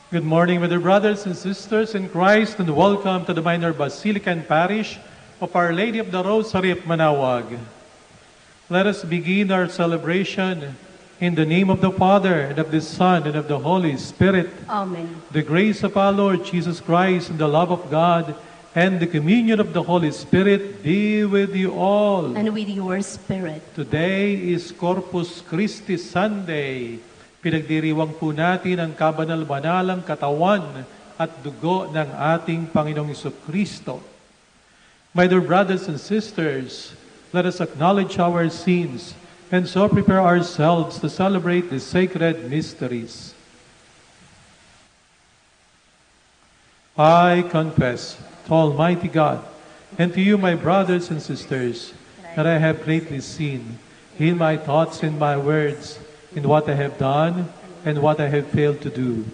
Good morning, dear brothers and sisters in Christ, and welcome to the Minor Basilican Parish of Our Lady of the Rosary of Manaoag. Let us begin our celebration in the name of the Father, and of the Son, and of the Holy Spirit. Amen. The grace of our Lord Jesus Christ, and the love of God, and the communion of the Holy Spirit be with you all. And with your spirit. Today is Corpus Christi Sunday. Pinagdiriwang po natin ang kabanal-banalang katawan at dugo ng ating Panginoong Jesucristo. My dear brothers and sisters, let us acknowledge our sins and so prepare ourselves to celebrate the sacred mysteries. I confess to Almighty God and to you, my brothers and sisters, that I have greatly sinned in my thoughts and my words, in what I have done and what I have failed to do.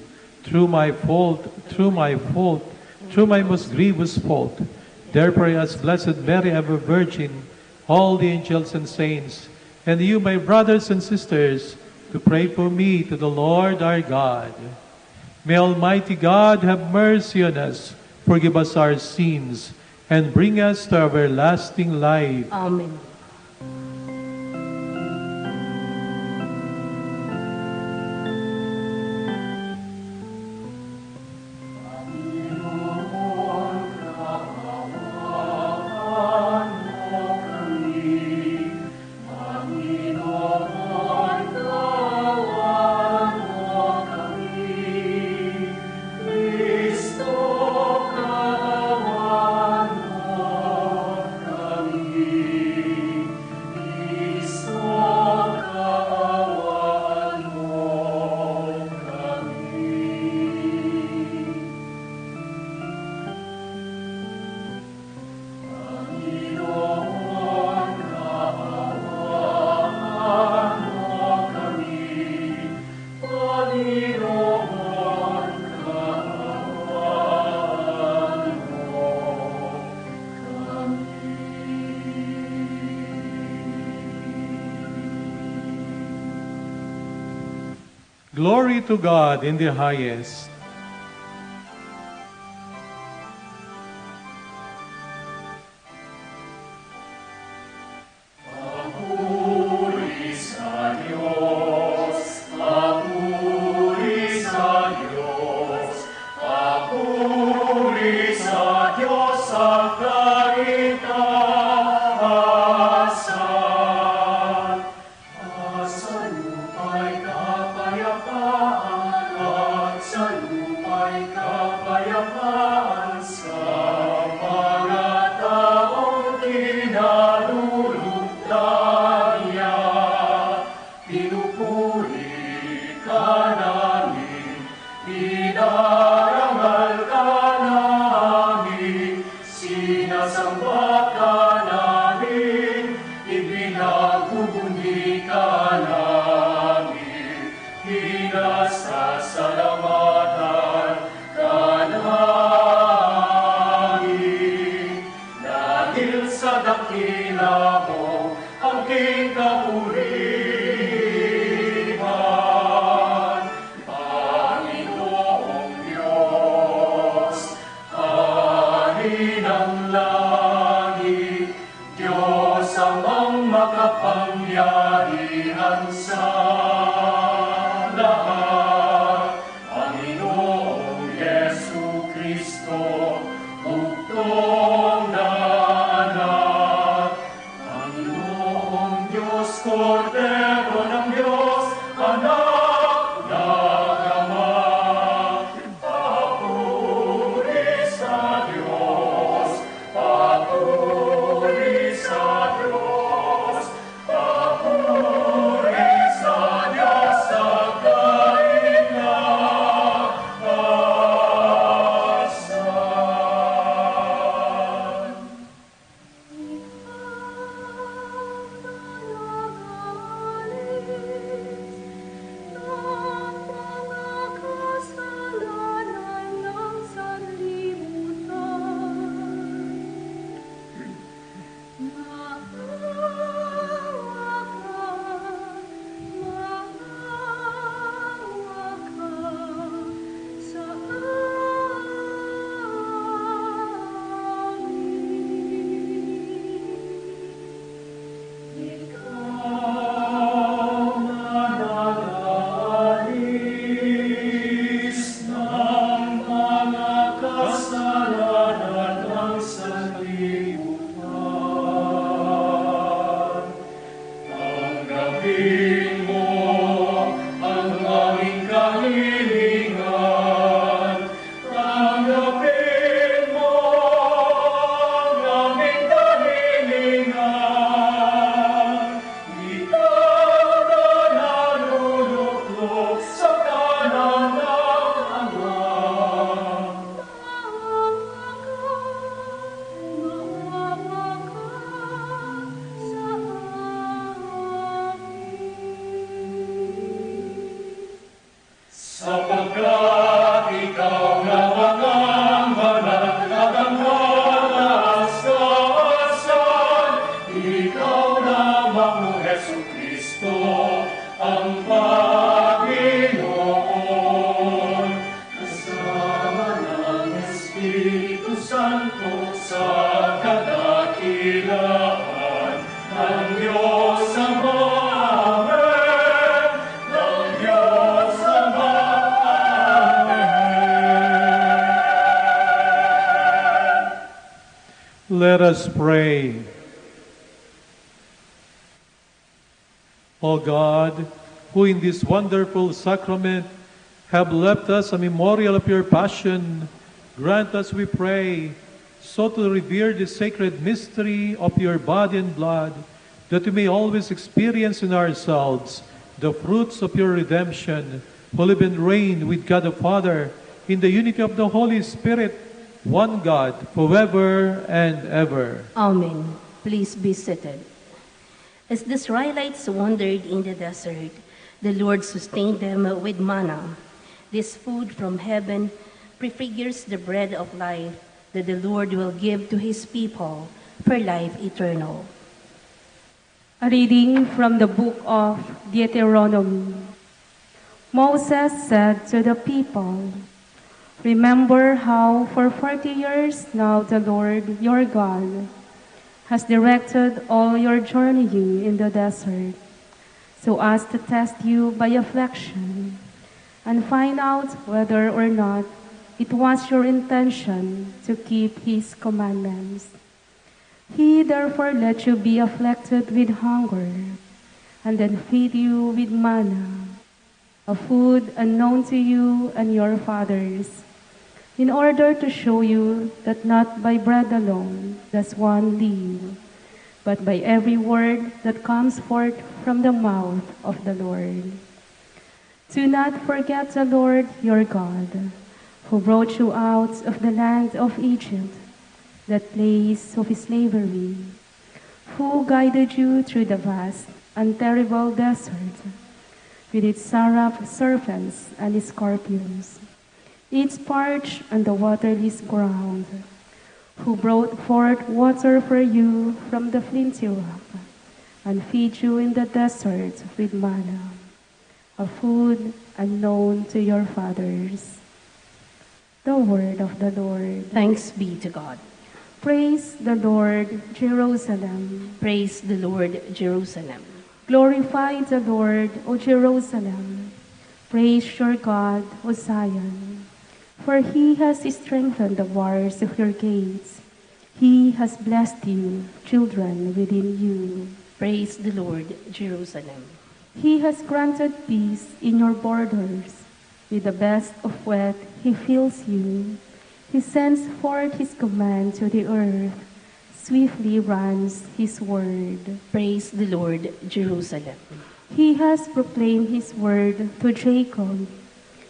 Through my most grievous fault. Therefore, as Blessed Mary, ever Virgin, all the angels and saints, and you, my brothers and sisters, to pray for me to the Lord our God. May Almighty God have mercy on us, forgive us our sins, and bring us to everlasting life. Amen. Glory to God in the highest. Son Santo sa kadakilaan ng Diyos Ama. Amen. Ng Diyos Ama. Amen. Let us pray. O God, who in this wonderful sacrament have left us a memorial of your passion, grant us, we pray, so to revere the sacred mystery of your body and blood, that we may always experience in ourselves the fruits of your redemption, who live and reign with God the Father in the unity of the Holy Spirit, one God, forever and ever. Amen. Please be seated. As the Israelites wandered in the desert, the Lord sustained them with manna. This food from heaven prefigures the bread of life that the Lord will give to his people for life eternal. A reading from the book of Deuteronomy. Moses said to the people, "Remember how for 40 years now the Lord your God has directed all your journeying in the desert, so as to test you by affliction, and find out whether or not it was your intention to keep his commandments. He therefore let you be afflicted with hunger, and then feed you with manna, a food unknown to you and your fathers, in order to show you that not by bread alone does one live, but by every word that comes forth from the mouth of the Lord. Do not forget the Lord your God, who brought you out of the land of Egypt, that place of slavery, who guided you through the vast and terrible desert, with its serpents and scorpions, its parched and the waterless ground, who brought forth water for you from the flinty rock, and feed you in the desert with manna, a food unknown to your fathers." The word of the Lord. Thanks be to God. Praise the Lord, Jerusalem. Praise the Lord, Jerusalem. Glorify the Lord, O Jerusalem. Praise your God, O Zion. For he has strengthened the bars of your gates. He has blessed you, children within you. Praise the Lord, Jerusalem. He has granted peace in your borders. With the best of wheat he fills you. He sends forth his command to the earth. Swiftly runs his word. Praise the Lord, Jerusalem. He has proclaimed his word to Jacob,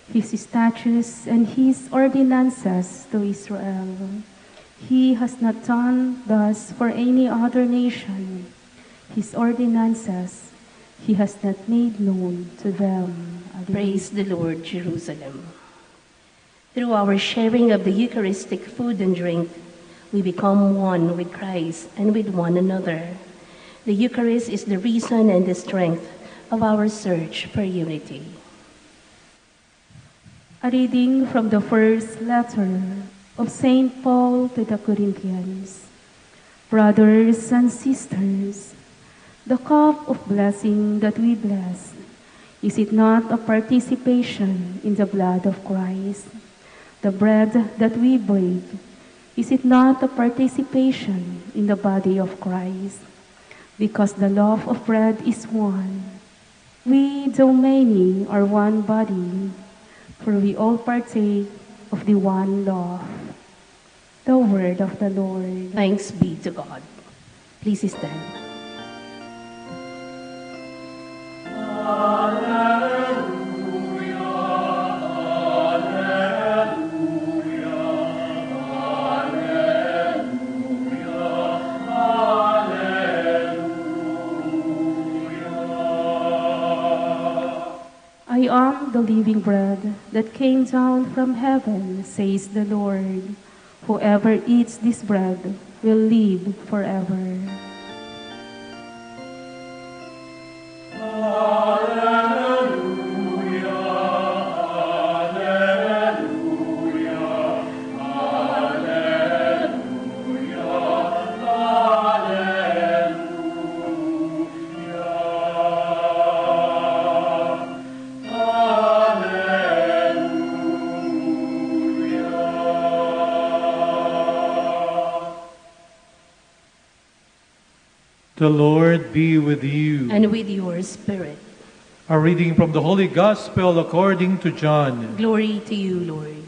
his statutes and his ordinances to Israel. He has not done thus for any other nation. His ordinances he has not made known to them. Alleluia. Praise the Lord, Jerusalem. Through our sharing of the Eucharistic food and drink, we become one with Christ and with one another. The Eucharist is the reason and the strength of our search for unity. A reading from the first letter of St. Paul to the Corinthians. Brothers and sisters, the cup of blessing that we bless, is it not a participation in the blood of Christ? The bread that we break, is it not a participation in the body of Christ? Because the loaf of bread is one. We, though many, are one body, for we all partake of the one loaf. The word of the Lord. Thanks be to God. Please stand. I am the living bread that came down from heaven, says the Lord. Whoever eats this bread will live forever. Alleluia, alleluia, alleluia. The Lord be with you. and with your spirit. A reading from the Holy Gospel according to John. Glory to you, Lord.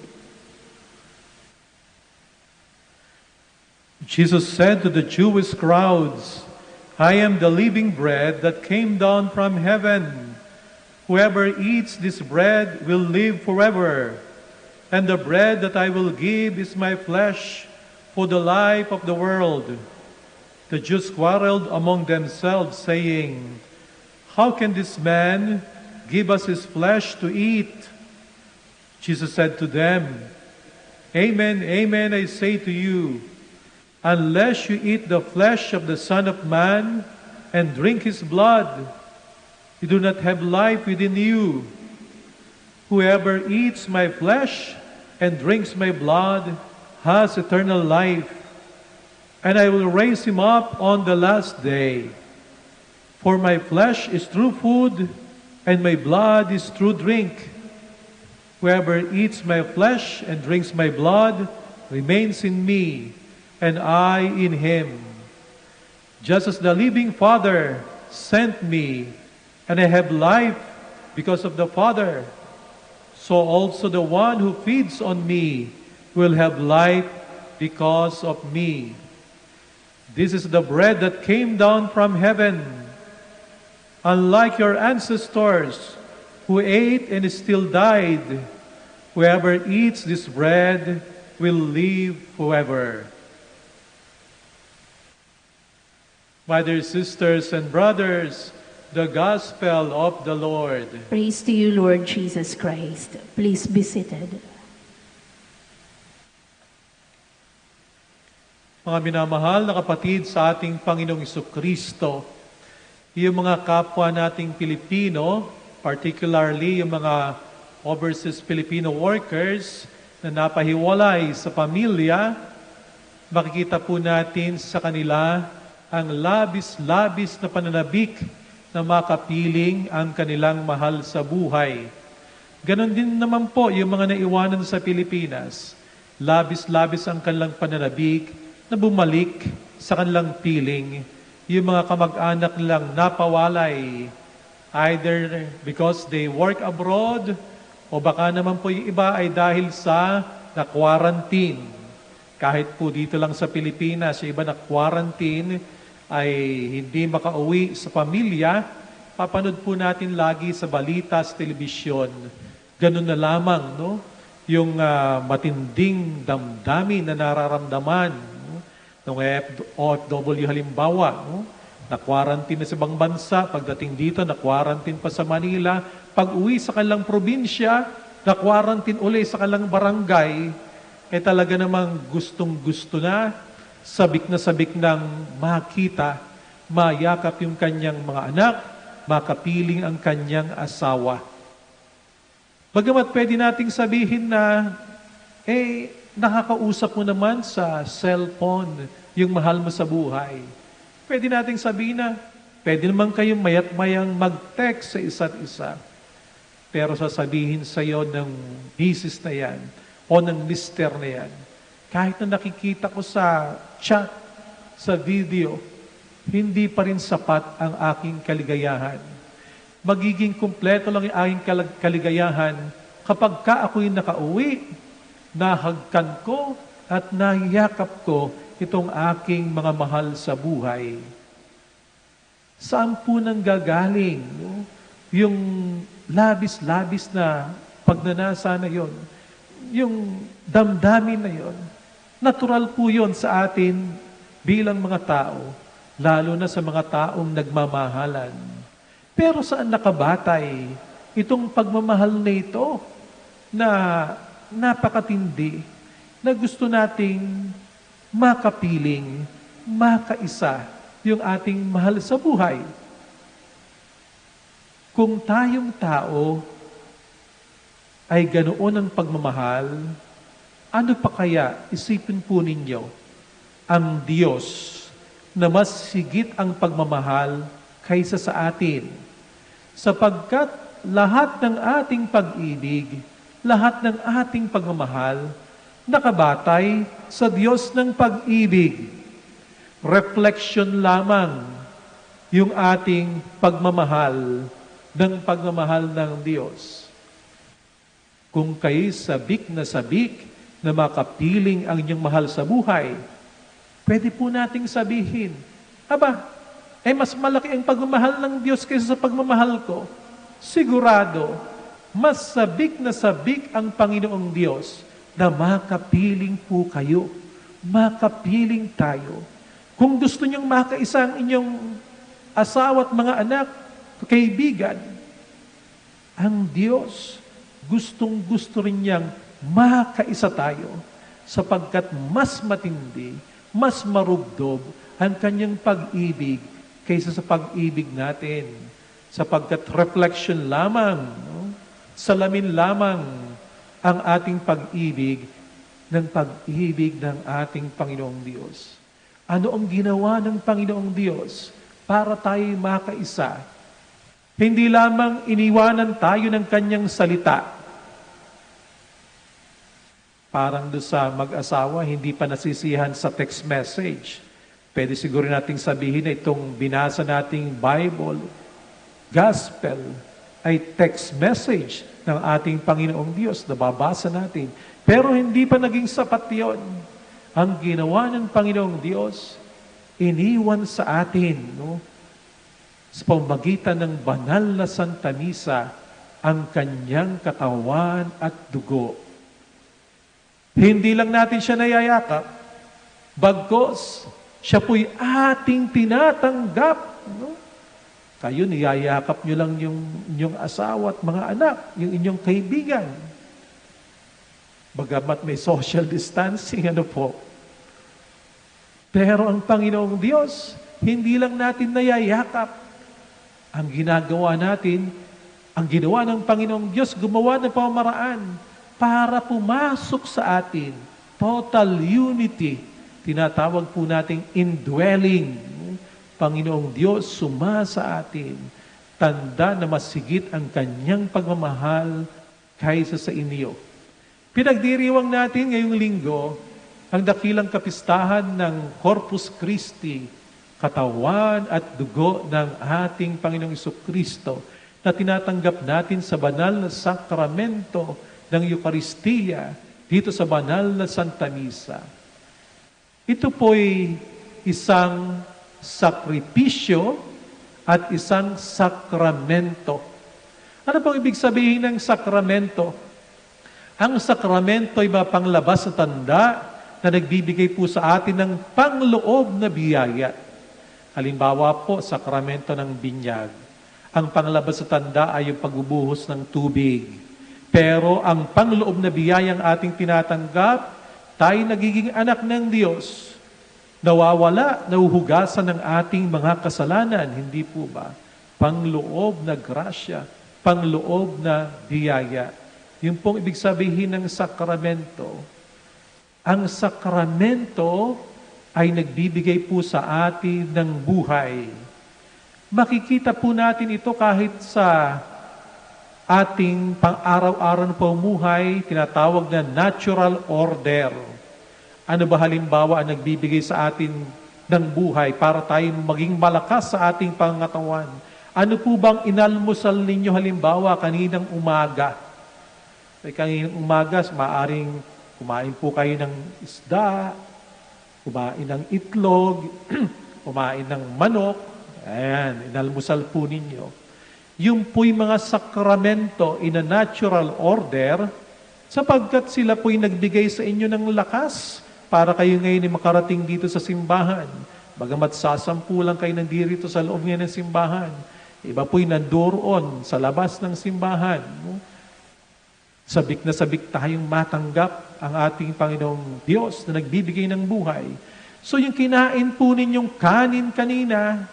Jesus said to the Jewish crowds, I am the living bread that came down from heaven. Whoever eats this bread will live forever. And the bread that I will give is my flesh for the life of the world. The Jews quarreled among themselves, saying, How can this man give us his flesh to eat? Jesus said to them, Amen, amen, I say to you, unless you eat the flesh of the Son of Man and drink his blood, you do not have life within you. Whoever eats my flesh and drinks my blood has eternal life, and I will raise him up on the last day. For my flesh is true food, and my blood is true drink. Whoever eats my flesh and drinks my blood remains in me, and I in him. Just as the living Father sent me, and I have life because of the Father, so also the one who feeds on me will have life because of me. This is the bread that came down from heaven. Unlike your ancestors who ate and still died, whoever eats this bread will live forever. Brothers, sisters, and brothers, the Gospel of the Lord. Praise to you, Lord Jesus Christ. Please be seated. Mga minamahal na kapatid sa ating Panginoong Jesucristo, yung mga kapwa nating Pilipino, particularly yung mga overseas Filipino workers na napahiwalay sa pamilya, makikita po natin sa kanila ang labis-labis na pananabik na makapiling ang kanilang mahal sa buhay. Ganon din naman po yung mga naiwanan sa Pilipinas. Labis-labis ang kanilang pananabik na bumalik sa kanilang piling. Yung mga kamag-anak nilang napawalay, either because they work abroad, o baka naman po yung iba ay dahil sa na-quarantine. Kahit po dito lang sa Pilipinas, yung iba na-quarantine, ay hindi makauwi sa pamilya, papanood po natin lagi sa balita, sa telebisyon. Ganun na lamang, no? Yung matinding damdamin na nararamdaman, no? Ng OFW halimbawa, no? Na-quarantine na sa ibang bansa, pagdating dito, na-quarantine pa sa Manila, pag-uwi sa kanilang probinsya, na-quarantine uli sa kanilang barangay, eh talaga namang gustong-gusto na sabik ng makita, mayakap yung kanyang mga anak, makapiling ang kanyang asawa. Bagamat pwede nating sabihin na, nakakausap mo naman sa cellphone yung mahal mo sa buhay. Pwede nating sabihin na, pwede naman kayong mayat-mayang mag-text sa isa't isa. Pero sasabihin sa iyo ng misis na yan, o ng mister na yan, kahit na nakikita ko sa chat, sa video, hindi pa rin sapat ang aking kaligayahan. Magiging kumpleto lang yung aking kaligayahan kapag ako'y nakauwi, nahagkan ko at nahiyakap ko itong aking mga mahal sa buhay. Saan po nang gagaling? No? Yung labis-labis na pagnanasa na yon, yung damdamin na yon, natural po yon sa atin bilang mga tao, lalo na sa mga taong nagmamahalan. Pero saan nakabatay itong pagmamahal na ito na napakatindi, na gusto nating makapiling, makaisa yung ating mahal sa buhay? Kung tayong tao ay ganoon ang pagmamahal, ano pa kaya, isipin po ninyo, ang Diyos na mas higit ang pagmamahal kaysa sa atin. Sapagkat lahat ng ating pag-ibig, lahat ng ating pagmamahal, nakabatay sa Diyos ng pag-ibig. Reflection lamang yung ating pagmamahal ng Diyos. Kung kayo sabik na makapiling ang inyong mahal sa buhay, pwede po nating sabihin, aba, mas malaki ang pagmamahal ng Diyos kaysa sa pagmamahal ko. Sigurado, mas sabik na sabik ang Panginoong Diyos na makapiling po kayo. Makapiling tayo. Kung gusto niyong makaisa ang inyong asawa at mga anak, kaibigan, ang Diyos, gustong-gusto rin niyang makaisa tayo sapagkat mas matindi, mas marubdob ang kanyang pag-ibig kaysa sa pag-ibig natin. Sapagkat reflection lamang, no? Salamin lamang ang ating pag-ibig ng ating Panginoong Diyos. Ano ang ginawa ng Panginoong Diyos para tayo makaisa? Hindi lamang iniwanan tayo ng kanyang salita. Parang doon sa mag-asawa, hindi pa nasisihan sa text message. Pwede siguro nating sabihin na itong binasa nating Bible, Gospel, ay text message ng ating Panginoong Diyos na babasa natin. Pero hindi pa naging sapat yun. Ang ginawa ng Panginoong Diyos, iniwan sa atin, no? Sa pamamagitan ng banal na Santa Misa, ang kanyang katawan at dugo. Hindi lang natin siya nayayakap, bagkos siya po'y ating tinatanggap. No? Kayo, niyayakap nyo lang yung inyong asawa at mga anak, yung inyong kaibigan. Bagamat may social distancing, ano po. Pero ang Panginoong Diyos, hindi lang natin nayayakap. Ang ginagawa natin, ang ginawa ng Panginoong Diyos, gumawa ng pamamaraan para pumasok sa atin. Total unity. Tinatawag po nating indwelling. Panginoong Diyos, sumasa atin. Tanda na masigit ang kanyang pagmamahal kaysa sa inyo. Pinagdiriwang natin ngayong linggo ang dakilang kapistahan ng Corpus Christi, katawan at dugo ng ating Panginoong Jesucristo na tinatanggap natin sa banal na sakramento ng Eucharistia dito sa banal na Santa Misa. Ito po'y isang sakripisyo at isang sakramento. Ano pong ibig sabihin ng sakramento? Ang sakramento ay mapanglabas na tanda na nagbibigay po sa atin ng pangloob na biyaya. Halimbawa po, sakramento ng binyag. Ang panglabas na tanda ay yung pagbubuhos ng tubig. Pero ang pangloob na biyayang ating tinatanggap, tayo nagiging anak ng Diyos. Nawawala, nahuhugasan ng ating mga kasalanan, hindi po ba? Pangloob na grasya, pangloob na biyaya. Yung pong ibig sabihin ng sakramento. Ang sakramento ay nagbibigay po sa atin ng buhay. Makikita po natin ito kahit sa ating pang-araw-araw na pamumuhay, tinatawag na natural order. Ano ba halimbawa ang nagbibigay sa atin ng buhay para tayo maging malakas sa ating pangatawan? Ano po bang inalmusal ninyo halimbawa kaninang umaga? Kaninang umaga, maaring kumain po kayo ng isda, kumain ng itlog, kumain ng manok. Ayan, inalmusal po ninyo. Yung po'y mga sakramento in a natural order sapagkat sila po'y nagbigay sa inyo ng lakas para kayo ngayon ay makarating dito sa simbahan. Bagamat sasampu lang kayo nandirito sa loob ngayon ng simbahan. Iba po'y nandoon sa labas ng simbahan. No? Sabik na sabik tayong matanggap ang ating Panginoong Diyos na nagbibigay ng buhay. So yung kinain po ninyong kanin kanina,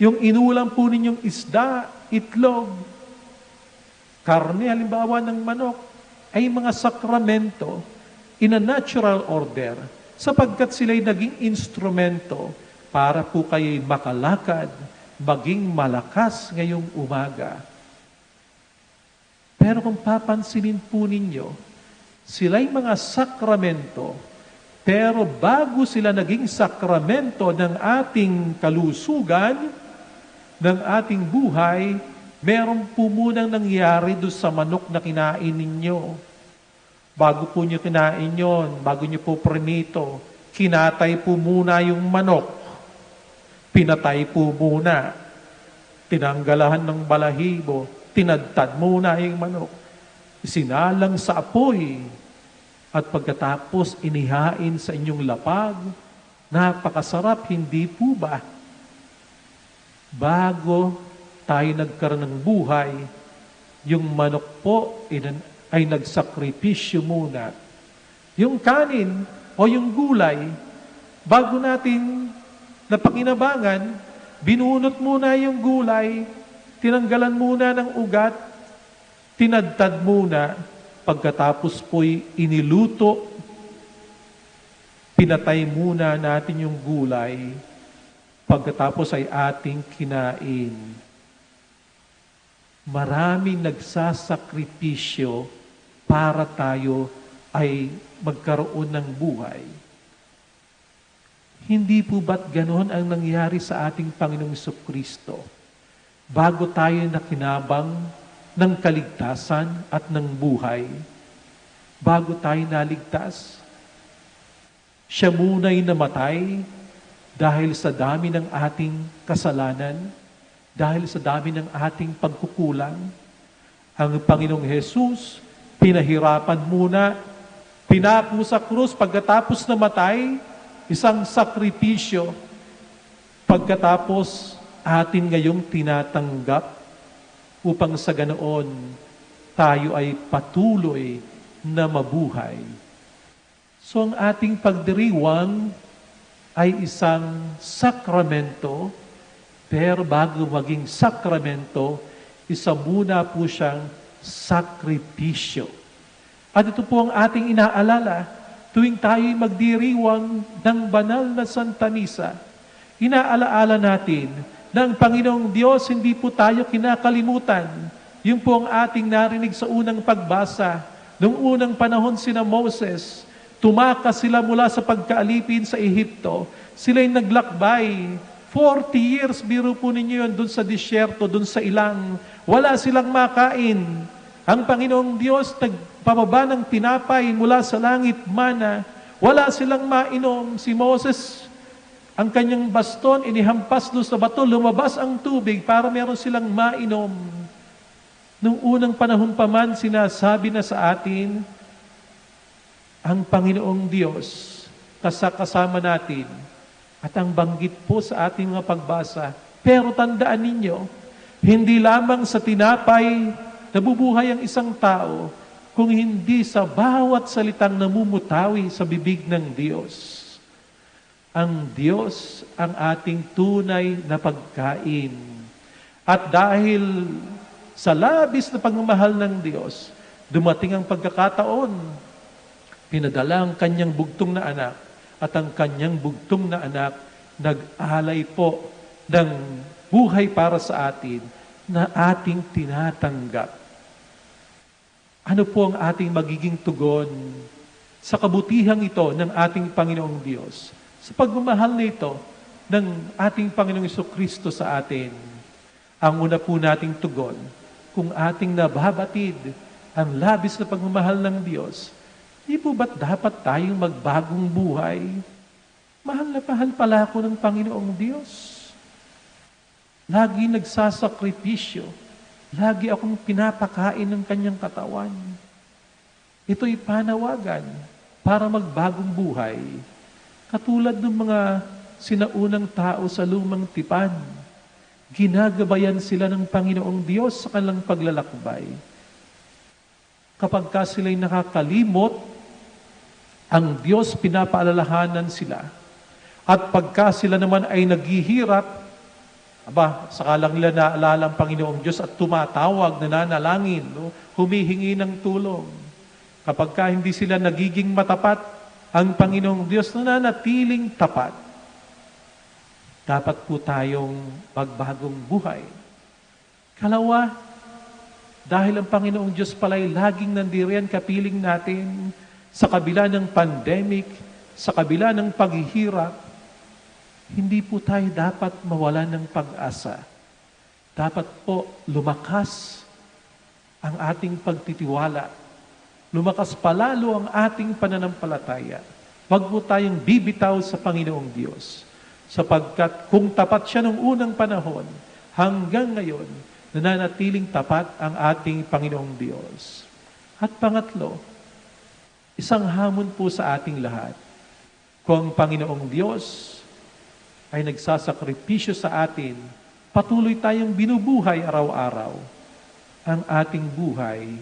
yung inulam po ninyong isda, itlog, karne, halimbawa ng manok, ay mga sakramento in a natural order sapagkat sila'y naging instrumento para po kayo'y makalakad, maging malakas ngayong umaga. Pero kung papansinin po ninyo, sila'y mga sakramento Pero bago sila naging sakramento ng ating kalusugan, ng ating buhay, meron po munang nangyari doon sa manok na kinain ninyo. Bago po nyo kinain yon, bago nyo po prinito, kinatay po muna yung manok. Pinatay po muna. Tinanggalan ng balahibo. Tinadtad muna yung manok. Sinalang sa apoy. At pagkatapos inihain sa inyong lapag. Napakasarap, hindi po ba? Bago tayo nagkaroon ng buhay, yung manok po ay nagsakripisyo muna. Yung kanin o yung gulay, bago natin napakinabangan, binunot muna yung gulay, tinanggalan muna ng ugat, tinadtad muna, pagkatapos po'y iniluto, pinatay muna natin yung gulay, pagkatapos ay ating kinain. Maraming nagsasakripisyo para tayo ay magkaroon ng buhay. Hindi po ba't ganon ang nangyari sa ating Panginoong Jesucristo? Bago tayo nakinabang ng kaligtasan at ng buhay, bago tayo naligtas, siya muna'y namatay dahil sa dami ng ating kasalanan, dahil sa dami ng ating pagkukulang. Ang Panginoong Jesus, pinahirapan muna, pinako sa krus, pagkatapos namatay, isang sakripisyo, pagkatapos atin ngayong tinatanggap upang sa ganoon tayo ay patuloy na mabuhay. So ang ating pagdiriwang ay isang sakramento, pero bago maging sakramento, isa muna po siyang sakripisyo. At ito po ang ating inaalala tuwing tayo'y magdiriwang ng banal na Santa Misa. Inaalaala natin na ang Panginoong Diyos, hindi po tayo kinakalimutan. Yung po ang ating narinig sa unang pagbasa. Noong unang panahon sina Moses, tumakas sila mula sa pagkaalipin sa Ehipto. Sila'y naglakbay. 40 years, biro po ninyo yun, dun sa disyerto, dun sa ilang. Wala silang makain. Ang Panginoong Diyos nagpababa ng tinapay mula sa langit, mana. Wala silang mainom. Si Moses, ang kanyang baston, inihampas doon sa bato, lumabas ang tubig para meron silang mainom. Nung unang panahon pa man, sinasabi na sa atin, ang Panginoong Diyos, kasama natin, at ang banggit po sa ating mga pagbasa. Pero tandaan ninyo, hindi lamang sa tinapay nabubuhay ang isang tao, kung hindi sa bawat salitang namumutawi sa bibig ng Diyos. Ang Diyos ang ating tunay na pagkain. At dahil sa labis na pagmamahal ng Diyos, dumating ang pagkakataon, pinadala ang kanyang bugtong na anak, at ang kanyang bugtong na anak nag-alay po ng buhay para sa atin na ating tinatanggap. Ano po ang ating magiging tugon sa kabutihang ito ng ating Panginoong Diyos? Sa pagmamahal na ito ng ating Panginoong Jesucristo sa atin, ang una po nating tugon, kung ating nababatid ang labis na pagmamahal ng Diyos, di po ba't dapat tayong magbagong buhay? Mahal na mahal pala ako ng Panginoong Diyos. Lagi nagsasakripisyo. Lagi akong pinapakain ng kanyang katawan. Ito'y panawagan para magbagong buhay. Katulad ng mga sinaunang tao sa lumang tipan. Ginagabayan sila ng Panginoong Diyos sa kanilang paglalakbay. Kapag ka sila'y nakakalimot, ang Diyos pinapaalalahanan sila. At pagka sila naman ay naghihirap, sakalang nila naalala ang Panginoong Diyos at tumatawag, nananalangin, humihingi ng tulong. Kapag ka hindi sila nagiging matapat, ang Panginoong Diyos nananatiling tapat. Dapat po tayong magbagong buhay. Kalawa, dahil ang Panginoong Diyos pala'y laging nandiriyan kapiling natin sa kabila ng pandemic, sa kabila ng paghihirap, hindi po tayo dapat mawalan ng pag-asa. Dapat po lumakas ang ating pagtitiwala. Lumakas palalo ang ating pananampalataya. Huwag po tayong bibitaw sa Panginoong Diyos. Sapagkat kung tapat siya nung unang panahon, hanggang ngayon, nananatiling tapat ang ating Panginoong Diyos. At pangatlo, isang hamon po sa ating lahat. Kung ang Panginoong Diyos ay nagsasakripisyo sa atin, patuloy tayong binubuhay araw-araw. Ang ating buhay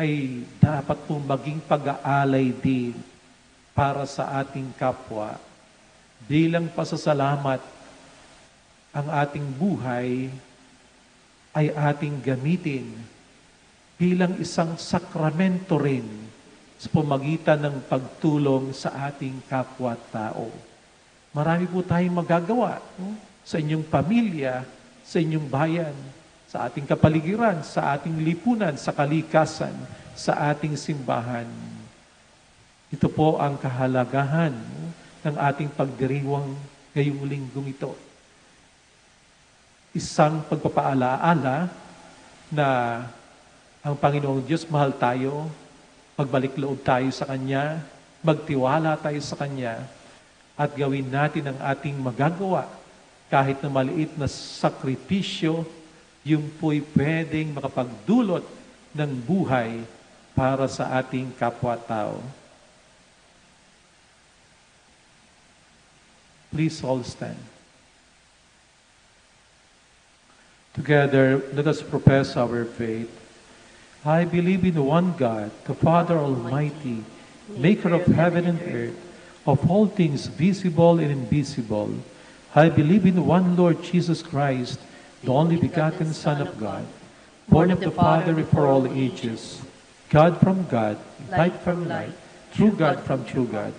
ay dapat po maging pag-aalay din para sa ating kapwa. Bilang pasasalamat, ang ating buhay ay ating gamitin bilang isang sakramento rin sa pamagitan ng pagtulong sa ating kapwa-tao. Marami po tayong magagawa sa inyong pamilya, sa inyong bayan, sa ating kapaligiran, sa ating lipunan, sa kalikasan, sa ating simbahan. Ito po ang kahalagahan ng ating pagdiriwang ngayong linggong ito. Isang pagpapaalaala na ang Panginoong Diyos mahal tayo, magbalik loob tayo sa Kanya, magtiwala tayo sa Kanya, at gawin natin ang ating magagawa kahit na maliit na sakripisyo, yung po'y pwedeng makapagdulot ng buhay para sa ating kapwa-tao. Please all stand. Together, let us profess our faith. I believe in one God, the Father Almighty, maker of heaven and earth, of all things visible and invisible. I believe in one Lord Jesus Christ, the only begotten Son of God, born of the Father before all ages, God from God, light from light, true God from true God,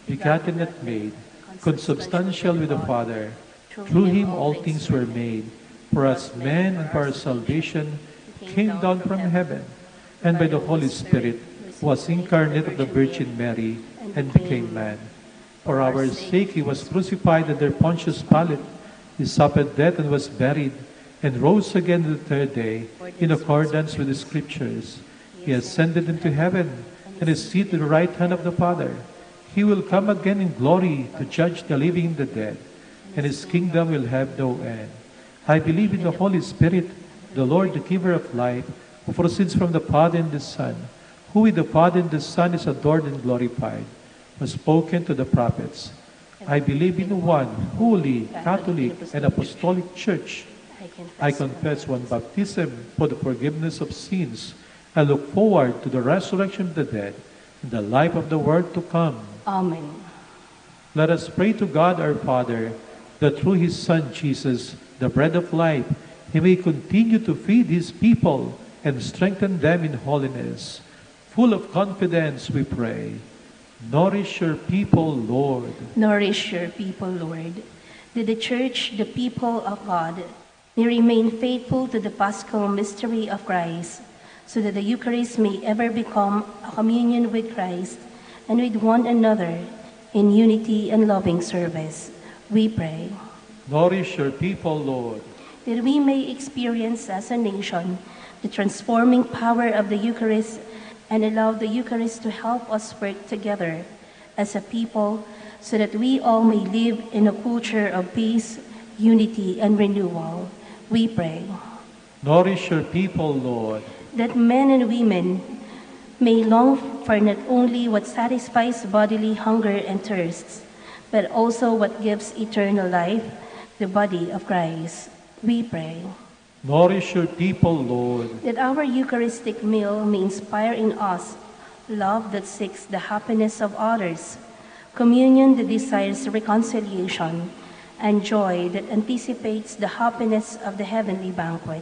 begotten and made, consubstantial with the Father. Through him all things were made. For us men and for our salvation came down from heaven, and by the Holy Spirit was incarnate of the Virgin Mary and became man. For our sake he was crucified under Pontius Pilate. He suffered death and was buried, and rose again the third day, in accordance with the Scriptures. He ascended into heaven, and is seated at the right hand of the Father. He will come again in glory to judge the living and the dead, and his kingdom will have no end. I believe in the Holy Spirit, the Lord, the giver of life, who proceeds from the Father and the Son, who with the Father and the Son is adored and glorified, was spoken to the prophets. I believe in one holy, Catholic, and Apostolic Church. I confess one baptism for the forgiveness of sins. I look forward to the resurrection of the dead and the life of the world to come. Amen. Let us pray to God our Father, that through His Son Jesus, the bread of life, He may continue to feed His people and strengthen them in holiness. Full of confidence we pray. Nourish your people, Lord. Nourish your people, Lord. That the Church, the people of God, may remain faithful to the Paschal mystery of Christ, so that the Eucharist may ever become a communion with Christ and with one another in unity and loving service. We pray. Nourish your people, Lord. That we may experience as a nation the transforming power of the Eucharist and allow the Eucharist to help us work together as a people so that we all may live in a culture of peace, unity, and renewal. We pray. Nourish your people, Lord. That men and women may long for not only what satisfies bodily hunger and thirsts, but also what gives eternal life, the body of Christ. We pray. Nourish your people, Lord. That our Eucharistic meal may inspire in us love that seeks the happiness of others, communion that desires reconciliation, and joy that anticipates the happiness of the heavenly banquet.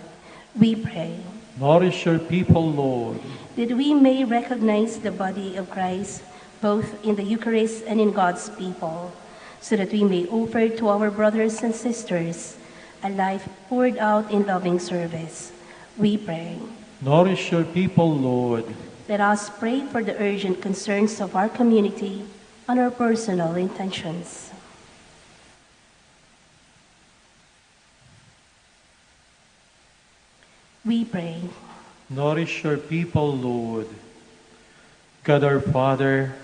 We pray. Nourish your people, Lord. That we may recognize the body of Christ both in the Eucharist and in God's people, so that we may offer to our brothers and sisters a life poured out in loving service. We pray. Nourish your people, Lord. Let us pray for the urgent concerns of our community, on our personal intentions. We pray. Nourish your people, Lord. God our Father,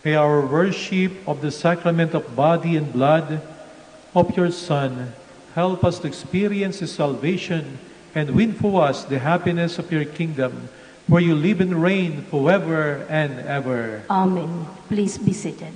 may our worship of the sacrament of body and blood of your Son help us to experience his salvation and win for us the happiness of your kingdom, where you live and reign forever and ever. Amen. Please be seated.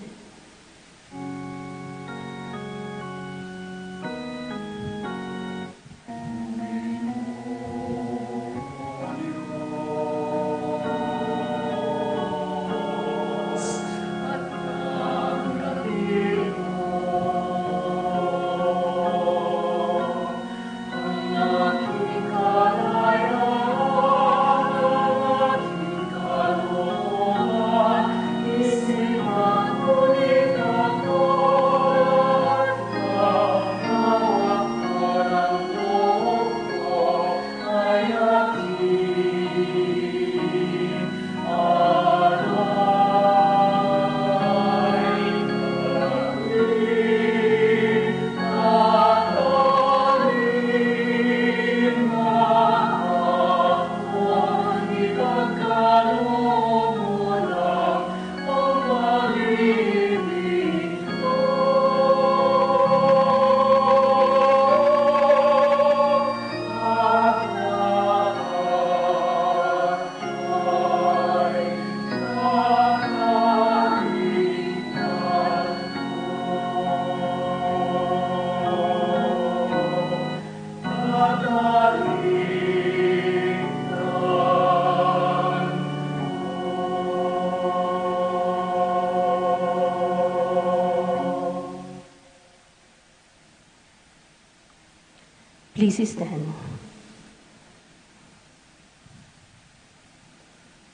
Please stand.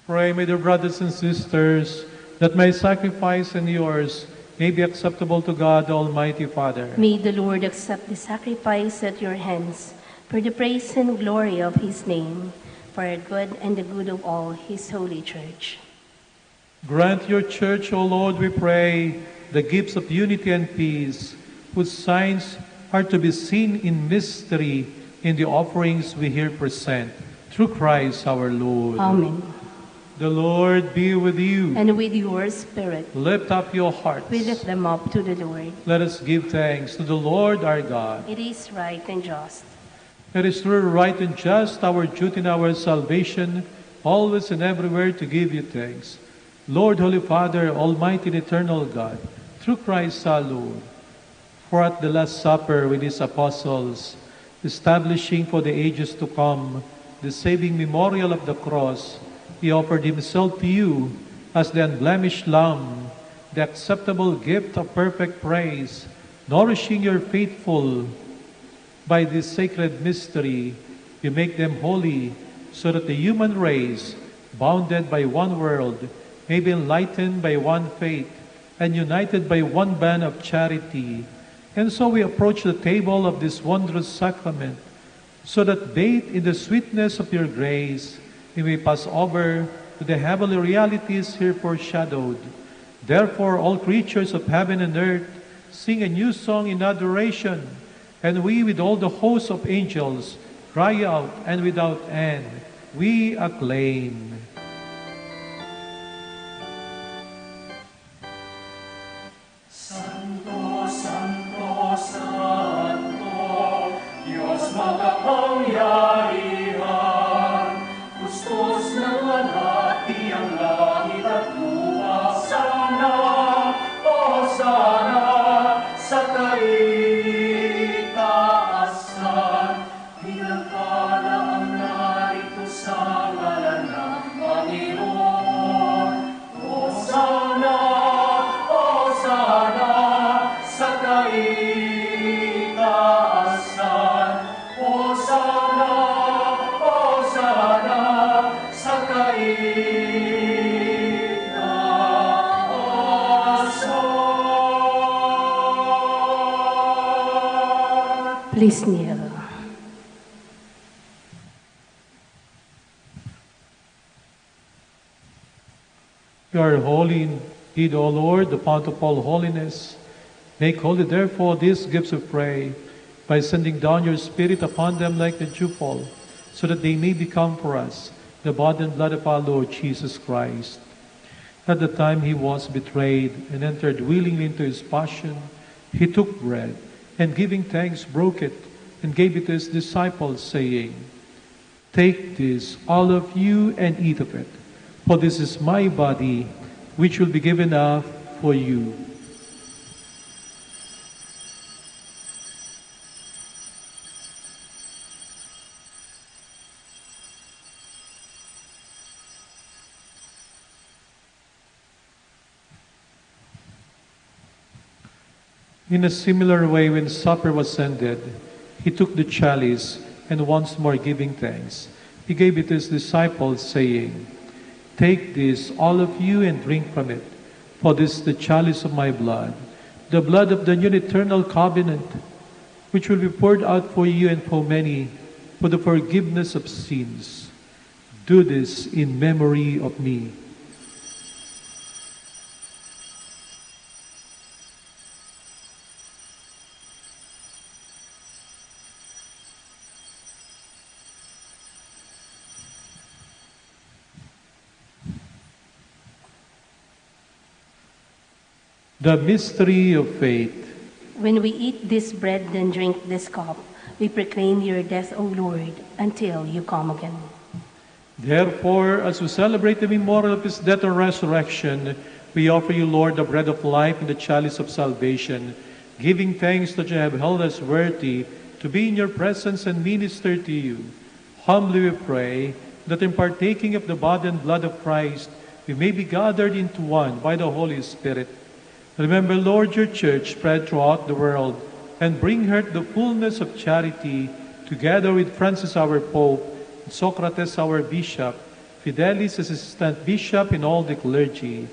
Pray, my dear brothers and sisters, that my sacrifice and yours may be acceptable to God, the Almighty Father. May the Lord accept the sacrifice at your hands for the praise and glory of his name, for our good and the good of all his holy church. Grant your church, O Lord, we pray, the gifts of unity and peace, whose signs are to be seen in mystery in the offerings we here present, through Christ our Lord. Amen. The Lord be with you. And with your spirit, Lift up your hearts. we lift them up to the Lord. Let us give thanks to the Lord our God. It is right and just. It is true, right, and just, our duty and our salvation, always and everywhere to give you thanks. Lord, Holy Father, Almighty and Eternal God, through Christ our Lord, for at the Last Supper with his apostles, establishing for the ages to come the saving memorial of the cross, he offered himself to you as the unblemished Lamb, the acceptable gift of perfect praise, nourishing your faithful. By this sacred mystery, you make them holy, so that the human race, bounded by one world, may be enlightened by one faith and united by one band of charity. And so we approach the table of this wondrous sacrament, so that bathed in the sweetness of your grace, we may pass over to the heavenly realities here foreshadowed. Therefore, all creatures of heaven and earth sing a new song in adoration, and we, with all the hosts of angels, cry out, and without end, we acclaim. Please kneel. You are holy Heed, O Lord, the fount of all holiness. Make holy, therefore, these gifts, we pray, by sending down your Spirit upon them like the dewfall, so that they may become for us the body and blood of our Lord Jesus Christ. At the time he was betrayed and entered willingly into his passion, he took bread, and giving thanks, broke it, and gave it to his disciples, saying, "Take this, all of you, and eat of it, for this is my body, which will be given up for you." In a similar way, when supper was ended, he took the chalice, and once more giving thanks, he gave it to his disciples, saying, "Take this, all of you, and drink from it, for this is the chalice of my blood, the blood of the new and eternal covenant, which will be poured out for you and for many for the forgiveness of sins. Do this in memory of me." The mystery of faith. When we eat this bread and drink this cup, we proclaim your death, O Lord, until you come again. Therefore, as we celebrate the memorial of his death and resurrection, we offer you, Lord, the bread of life and the chalice of salvation, giving thanks that you have held us worthy to be in your presence and minister to you. Humbly we pray that in partaking of the body and blood of Christ, we may be gathered into one by the Holy Spirit. Remember, Lord, your church spread throughout the world, and bring her to the fullness of charity, together with Francis our Pope, and Socrates our Bishop, Fidelis as Assistant Bishop, and all the clergy.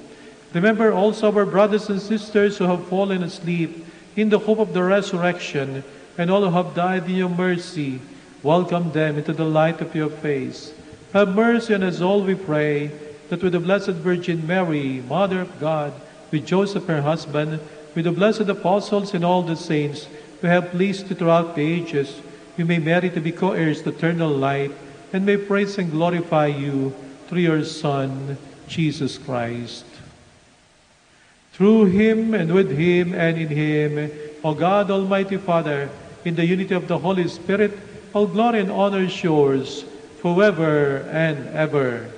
Remember also our brothers and sisters who have fallen asleep in the hope of the resurrection, and all who have died in your mercy. Welcome them into the light of your face. Have mercy on us all, we pray, that with the Blessed Virgin Mary, Mother of God, with Joseph her husband, with the blessed apostles and all the saints who have pleased you throughout the ages, we may merit to be co-heirs to eternal life, and may praise and glorify you through your Son, Jesus Christ. Through him, and with him, and in him, O God, Almighty Father, in the unity of the Holy Spirit, all glory and honor is yours, forever and ever.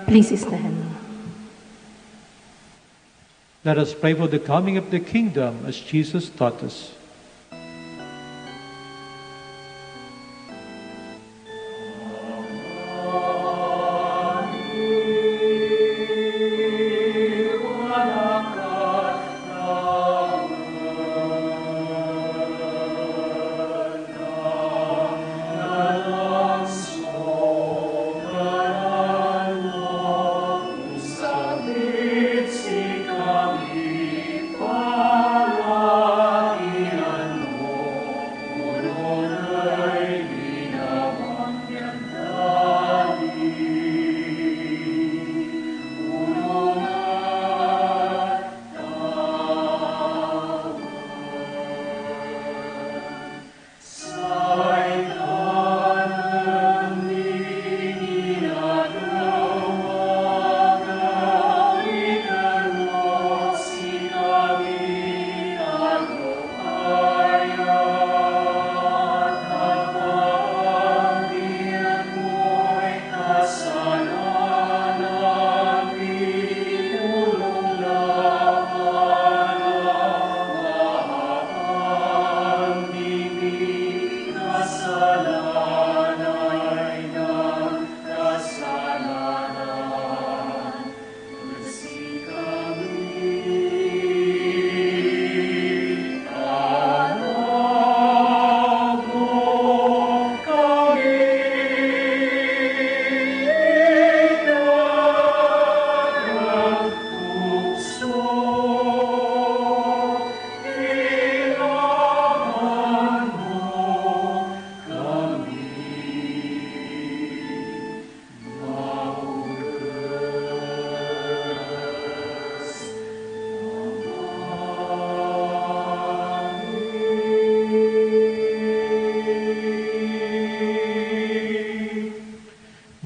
Please stand. Let us pray for the coming of the kingdom as Jesus taught us. Para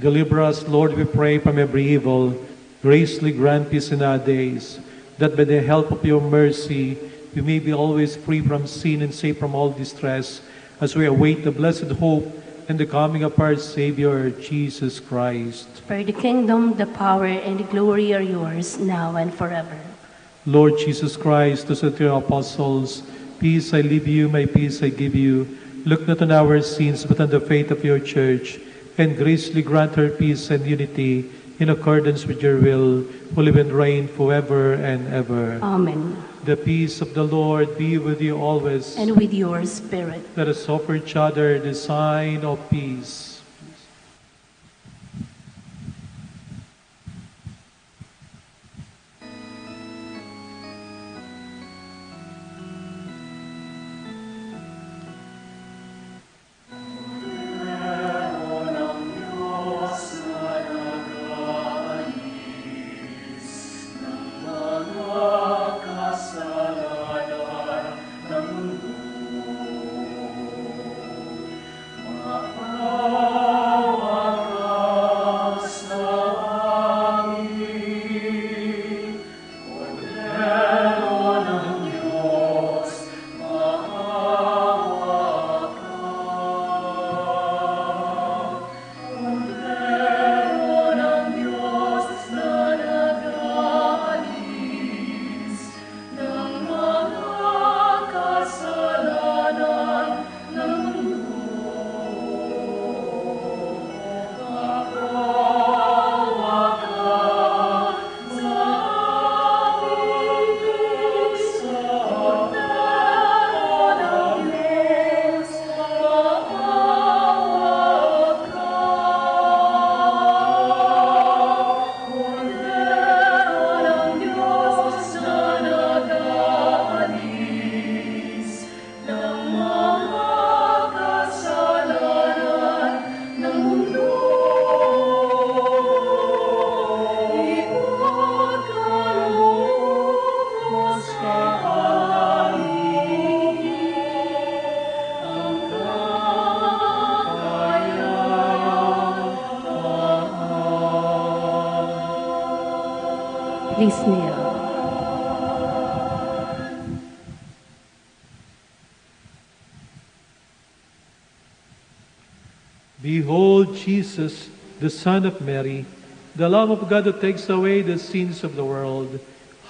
Deliver us, Lord, we pray, from every evil. Graciously grant peace in our days, that by the help of your mercy, we may be always free from sin and safe from all distress, as we await the blessed hope and the coming of our Savior, Jesus Christ. For the kingdom, the power, and the glory are yours, now and forever. Lord Jesus Christ, who said to your apostles, Peace I leave you, my peace I give you. Look not on our sins, but on the faith of your church, and graciously grant her peace and unity in accordance with your will, who live and reign forever and ever. Amen. The peace of the Lord be with you always. And with your spirit. Let us offer each other the sign of peace. Please kneel. Behold Jesus, the Son of Mary, the Lamb of God who takes away the sins of the world.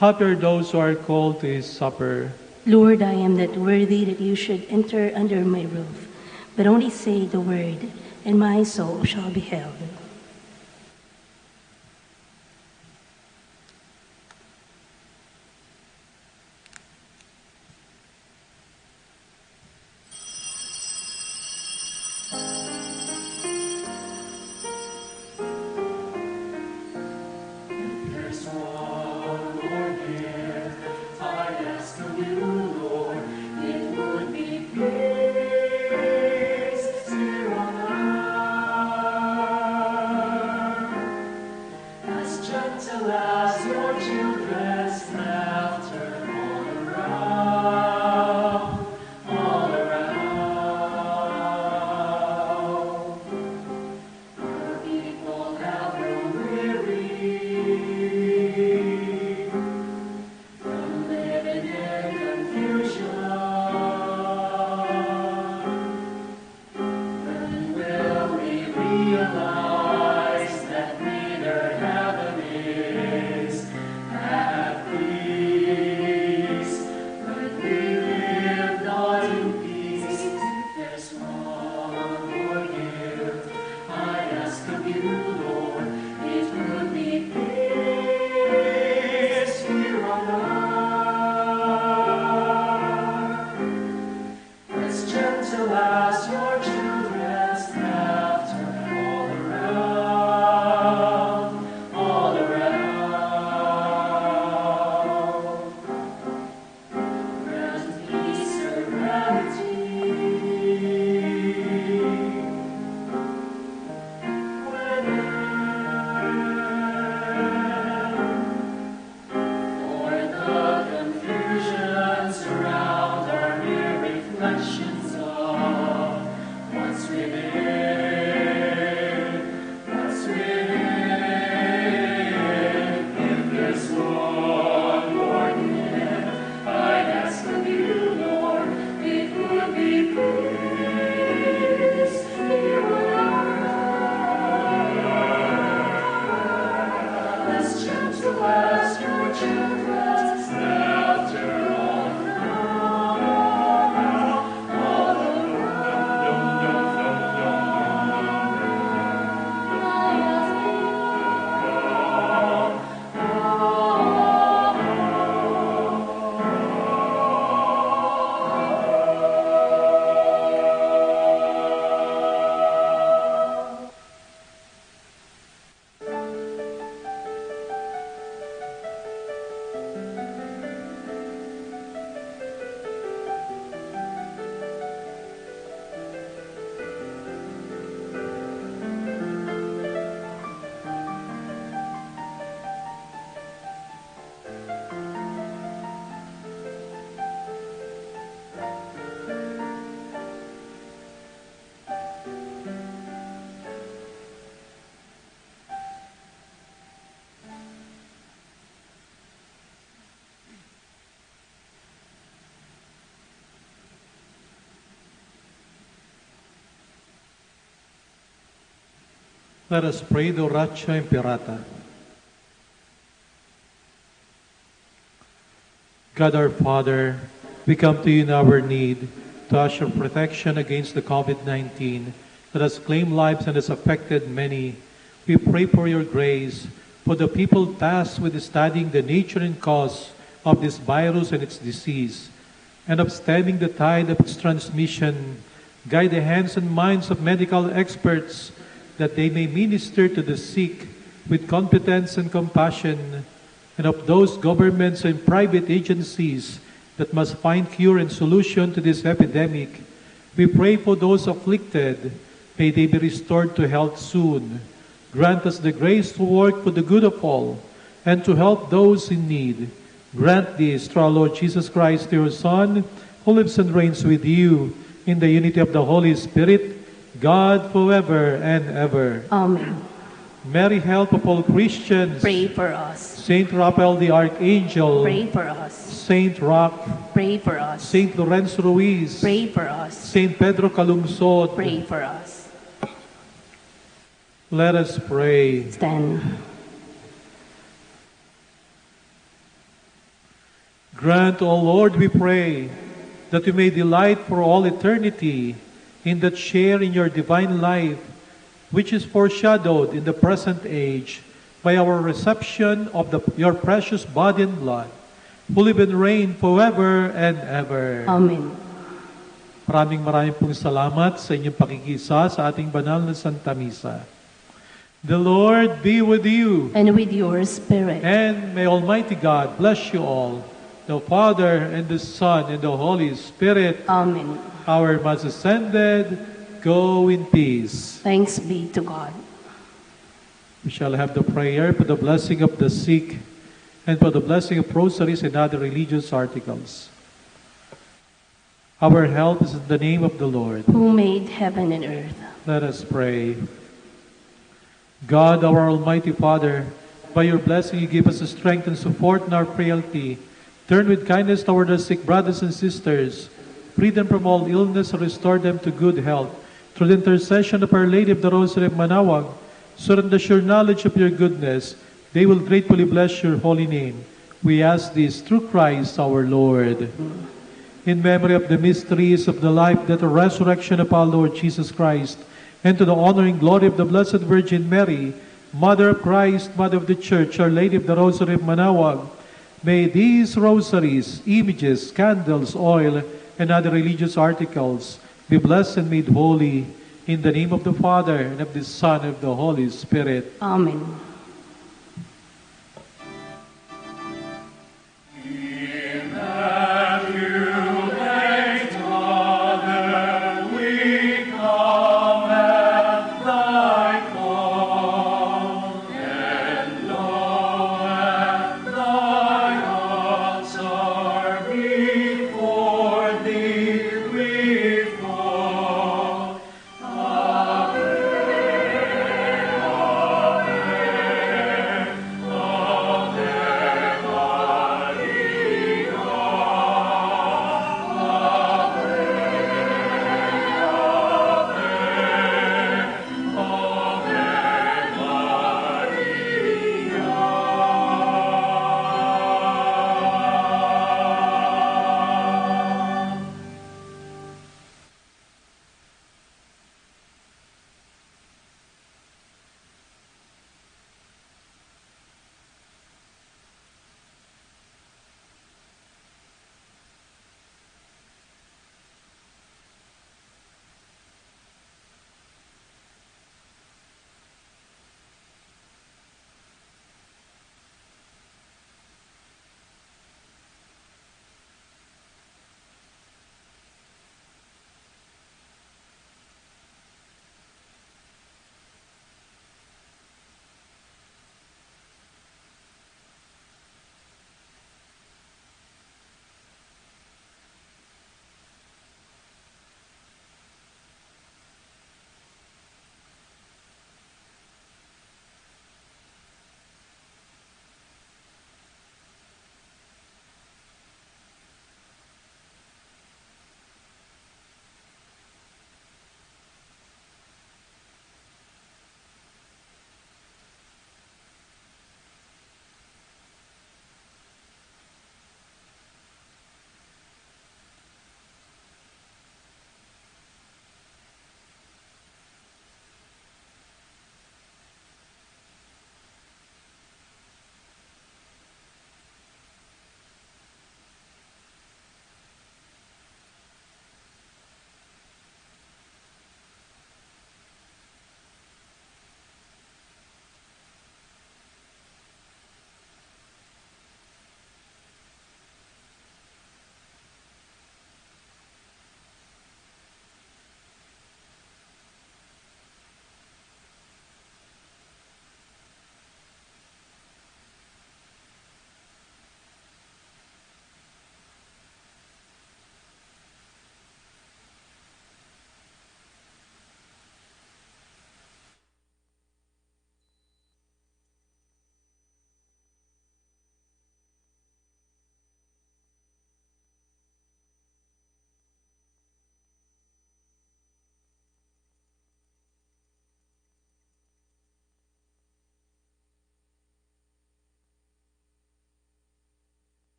Happy are those who are called to his supper. Lord, I am not worthy that you should enter under my roof, but only say the word, and my soul shall be held. Let us pray the Oratio Imperata. God our Father, we come to you in our need to ask your protection against the COVID-19 that has claimed lives and has affected many. We pray for your grace for the people tasked with studying the nature and cause of this virus and its disease, and of stemming the tide of its transmission. Guide the hands and minds of medical experts that they may minister to the sick with competence and compassion, and of those governments and private agencies that must find cure and solution to this epidemic. We pray for those afflicted. May they be restored to health soon. Grant us the grace to work for the good of all and to help those in need. Grant this through our Lord Jesus Christ, your Son, who lives and reigns with you in the unity of the Holy Spirit, God forever and ever. Amen. Mary, help of all Christians. Pray for us. Saint Raphael the Archangel. Pray for us. Saint Rock. Pray for us. Saint Lorenzo Ruiz. Pray for us. Saint Pedro Calungsod. Pray for us. Let us pray. Stand. Grant, O Lord, we pray, that we may delight for all eternity in that share in your divine life, which is foreshadowed in the present age by our reception of your precious body and blood, who live and reign forever and ever. Amen. Maraming pong salamat sa inyong pakikisa sa ating banal na Santa Misa. The Lord be with you. And with your spirit. And may Almighty God bless you all, the Father and the Son and the Holy Spirit. Amen. Our Mass ascended, go in peace. Thanks be to God. We shall have the prayer for the blessing of the sick and for the blessing of rosaries and other religious articles. Our help is in the name of the Lord, who made heaven and earth. Let us pray. God, our Almighty Father, by your blessing you give us the strength and support in our frailty. Turn with kindness toward our sick brothers and sisters. Free them from all illness and restore them to good health. Through the intercession of Our Lady of the Rosary of Manaoag, so that in the sure knowledge of your goodness, they will gratefully bless your holy name. We ask this through Christ our Lord. In memory of the mysteries of the life, death, and resurrection of our Lord Jesus Christ, and to the honor and glory of the Blessed Virgin Mary, Mother of Christ, Mother of the Church, Our Lady of the Rosary of Manaoag, may these rosaries, images, candles, oil, and other religious articles be blessed and made holy in the name of the Father, and of the Son, and of the Holy Spirit. Amen.